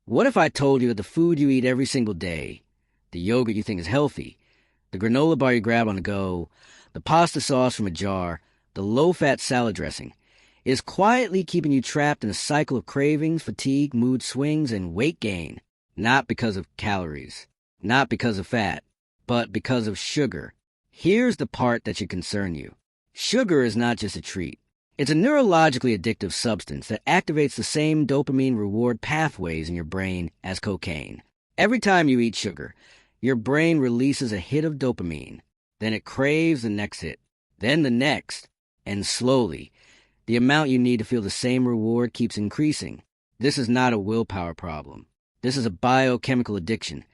What if I told you that the food you eat every single day, the yogurt you think is healthy, the granola bar you grab on the go, the pasta sauce from a jar, the low-fat salad dressing, is quietly keeping you trapped in a cycle of cravings, fatigue, mood swings, and weight gain? Not because of calories, not because of fat, but because of sugar. Here's the part that should concern you. Sugar is not just a treat. It's a neurologically addictive substance that activates the same dopamine reward pathways in your brain as cocaine. Every time you eat sugar, your brain releases a hit of dopamine. Then it craves the next hit, then the next, and slowly, the amount you need to feel the same reward keeps increasing. This is not a willpower problem. This is a biochemical addiction,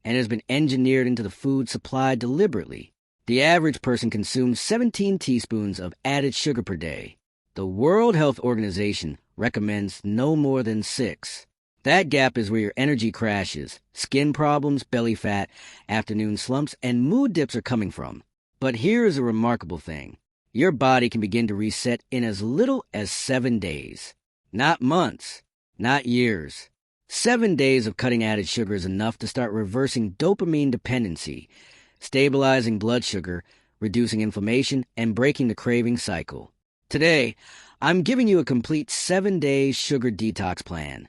and it has been engineered into the food supply deliberately. The average person consumes 17 teaspoons of added sugar per day. The World Health Organization recommends no more than 6. That gap is where your energy crashes, skin problems, belly fat, afternoon slumps, and mood dips are coming from. But here is a remarkable thing. Your body can begin to reset in as little as 7 days. Not months, not years. 7 days of cutting added sugar is enough to start reversing dopamine dependency, stabilizing blood sugar, reducing inflammation, and breaking the craving cycle. Today, I'm giving you a complete 7-day sugar detox plan.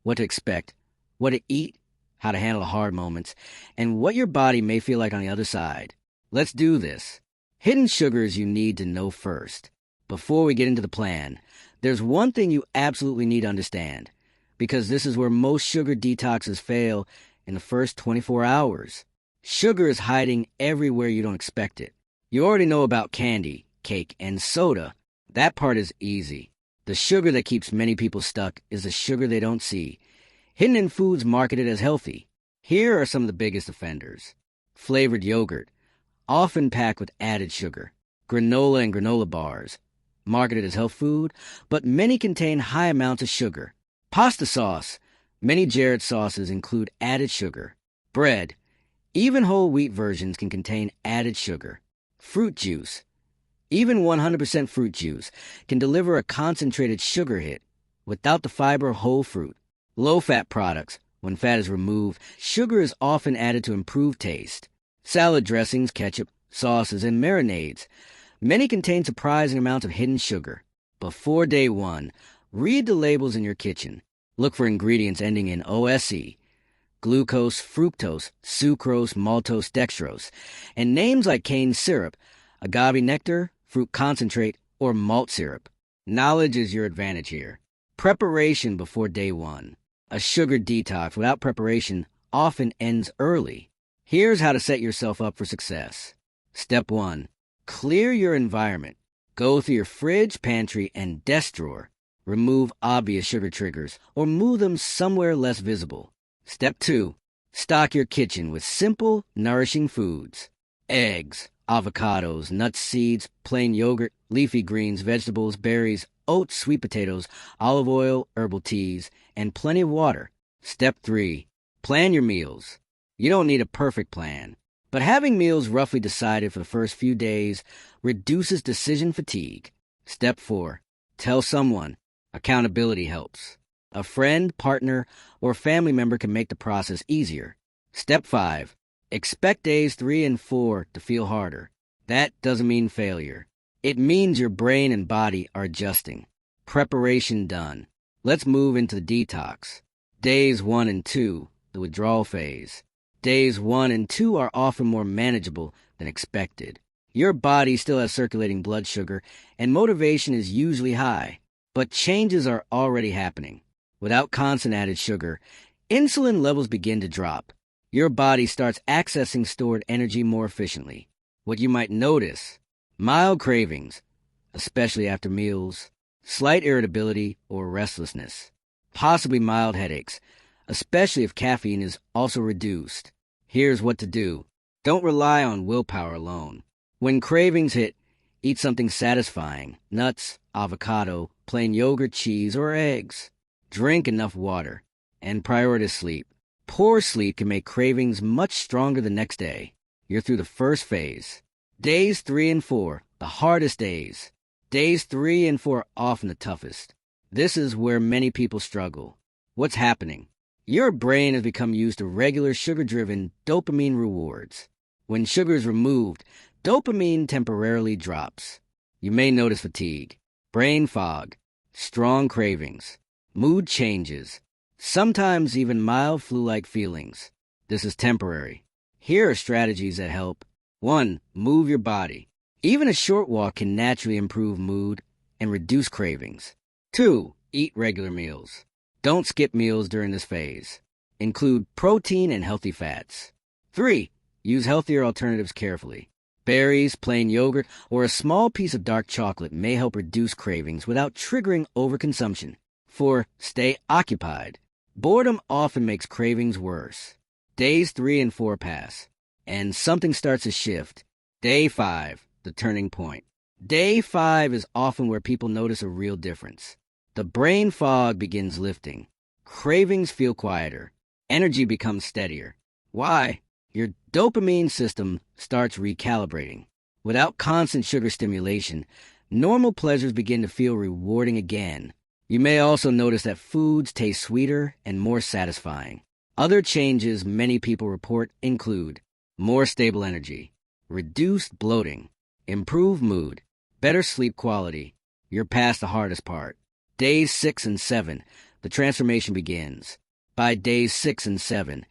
What to expect, what to eat, how to handle the hard moments, and what your body may feel like on the other side. Let's do this. Hidden sugars you need to know first. Before we get into the plan, there's one thing you absolutely need to understand, because this is where most sugar detoxes fail in the first 24 hours. Sugar is hiding everywhere you don't expect it. You already know about candy, cake, and soda. That part is easy. The sugar that keeps many people stuck is the sugar they don't see, hidden in foods marketed as healthy. Here are some of the biggest offenders. Flavored yogurt, often packed with added sugar. Granola and granola bars, marketed as health food, but many contain high amounts of sugar. Pasta sauce, many Jared sauces include added sugar. Bread, even whole wheat versions can contain added sugar. Fruit juice, even 100% fruit juice can deliver a concentrated sugar hit without the fiber of whole fruit. Low-fat products, when fat is removed, sugar is often added to improve taste. Salad dressings, ketchup, sauces, and marinades, many contain surprising amounts of hidden sugar. Before day 1, read the labels in your kitchen. Look for ingredients ending in OSE, glucose, fructose, sucrose, maltose, dextrose, and names like cane syrup, agave nectar, fruit concentrate, or malt syrup. Knowledge is your advantage here. Preparation before day 1. A sugar detox without preparation often ends early. Here's how to set yourself up for success. Step 1. Clear your environment. Go through your fridge, pantry, and desk drawer. Remove obvious sugar triggers or move them somewhere less visible. Step 2. Stock your kitchen with simple, nourishing foods. Eggs, avocados, nuts, seeds, plain yogurt, leafy greens, vegetables, berries, oats, sweet potatoes, olive oil, herbal teas, and plenty of water. Step 3. Plan your meals. You don't need a perfect plan, but having meals roughly decided for the first few days reduces decision fatigue. Step 4. Tell someone. Accountability helps. A friend, partner, or family member can make the process easier. Step 5. Expect days 3 and 4 to feel harder. That doesn't mean failure. It means your brain and body are adjusting. Preparation done. Let's move into the detox. Days 1 and 2, the withdrawal phase. Days 1 and 2 are often more manageable than expected. Your body still has circulating blood sugar, and motivation is usually high. But changes are already happening. Without constant added sugar, insulin levels begin to drop. Your body starts accessing stored energy more efficiently. What you might notice: mild cravings, especially after meals, slight irritability or restlessness, possibly mild headaches, especially if caffeine is also reduced. Here's what to do. Don't rely on willpower alone. When cravings hit, eat something satisfying: nuts, avocado, plain yogurt, cheese, or eggs. Drink enough water, and prioritize sleep. Poor sleep can make cravings much stronger the next day. You're through the first phase. Days 3 and 4, the hardest days. Days 3 and 4 are often the toughest. This is where many people struggle. What's happening? Your brain has become used to regular sugar-driven dopamine rewards. When sugar is removed, dopamine temporarily drops. You may notice fatigue, brain fog, strong cravings, mood changes, sometimes even mild flu-like feelings. This is temporary. Here are strategies that help. 1. Move your body. Even a short walk can naturally improve mood and reduce cravings. 2. Eat regular meals. Don't skip meals during this phase. Include protein and healthy fats. 3. Use healthier alternatives carefully. Berries, plain yogurt, or a small piece of dark chocolate may help reduce cravings without triggering overconsumption. 4. Stay occupied. Boredom often makes cravings worse. Days 3 and 4 pass, and something starts to shift. Day 5, the turning point. Day 5 is often where people notice a real difference. The brain fog begins lifting. Cravings feel quieter. Energy becomes steadier. Why? Your dopamine system starts recalibrating. Without constant sugar stimulation, normal pleasures begin to feel rewarding again. You may also notice that foods taste sweeter and more satisfying. Other changes many people report include more stable energy, reduced bloating, improved mood, better sleep quality. You're past the hardest part. Days 6 and 7, the transformation begins. By days 6 and 7,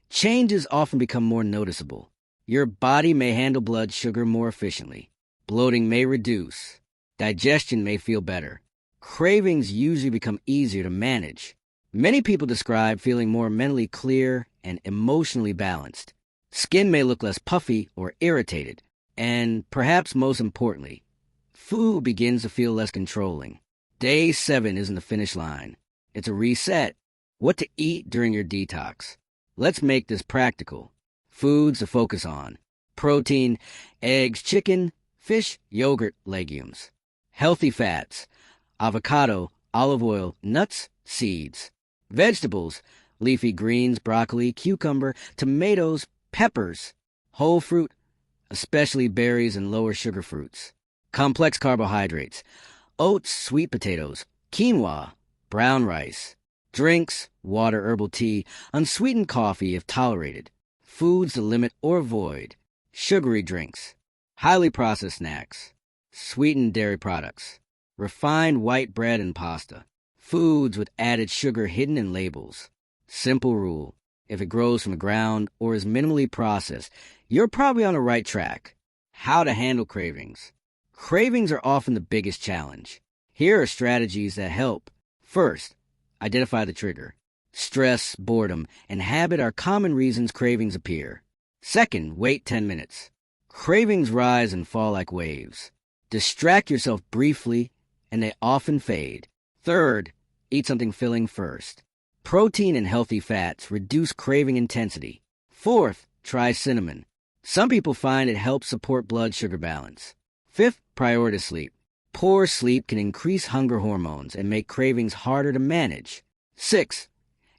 changes often become more noticeable. Your body may handle blood sugar more efficiently. Bloating may reduce. Digestion may feel better. Cravings usually become easier to manage. Many people describe feeling more mentally clear and emotionally balanced. Skin may look less puffy or irritated. And perhaps most importantly, food begins to feel less controlling. Day 7 isn't the finish line. It's a reset. What to eat during your detox. Let's make this practical. Foods to focus on. Protein, eggs, chicken, fish, yogurt, legumes. Healthy fats. Avocado, olive oil, nuts, seeds. Vegetables, leafy greens, broccoli, cucumber, tomatoes, peppers. Whole fruit, especially berries and lower sugar fruits. Complex carbohydrates. Oats, sweet potatoes, quinoa, brown rice. Drinks, water, herbal tea, unsweetened coffee if tolerated. Foods to limit or avoid. Sugary drinks. Highly processed snacks. Sweetened dairy products. Refined white bread and pasta. Foods with added sugar hidden in labels. Simple rule. If it grows from the ground or is minimally processed, you're probably on the right track. How to handle cravings. Cravings are often the biggest challenge. Here are strategies that help. First, identify the trigger. Stress, boredom, and habit are common reasons cravings appear. Second, wait 10 minutes. Cravings rise and fall like waves. Distract yourself briefly, and they often fade. Third, eat something filling first. Protein and healthy fats reduce craving intensity. Fourth, try cinnamon. Some people find it helps support blood sugar balance. Fifth, prioritize sleep. Poor sleep can increase hunger hormones and make cravings harder to manage. 6.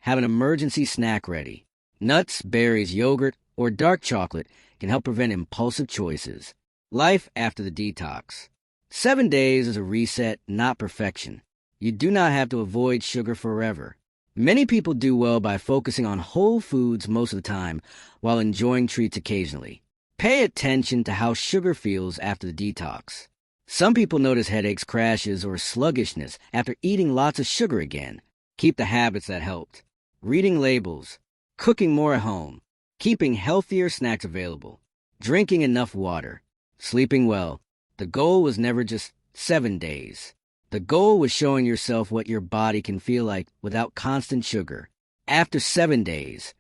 Have an emergency snack ready. Nuts, berries, yogurt, or dark chocolate can help prevent impulsive choices. Life after the detox. 7 days is a reset, not perfection. You do not have to avoid sugar forever. Many people do well by focusing on whole foods most of the time while enjoying treats occasionally. Pay attention to how sugar feels after the detox. Some people notice headaches, crashes, or sluggishness after eating lots of sugar again. Keep the habits that helped. Reading labels, cooking more at home, keeping healthier snacks available, drinking enough water, sleeping well. The goal was never just 7 days. The goal was showing yourself what your body can feel like without constant sugar. After 7 days,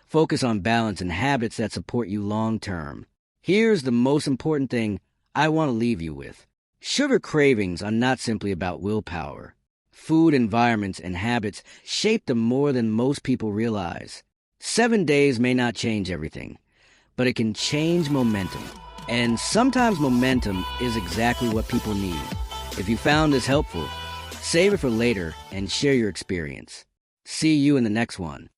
focus on balance and habits that support you long term. Here's the most important thing I want to leave you with. Sugar cravings are not simply about willpower. Food environments and habits shape them more than most people realize. 7 days may not change everything, but it can change momentum. And sometimes momentum is exactly what people need. If you found this helpful, save it for later and share your experience. See you in the next one.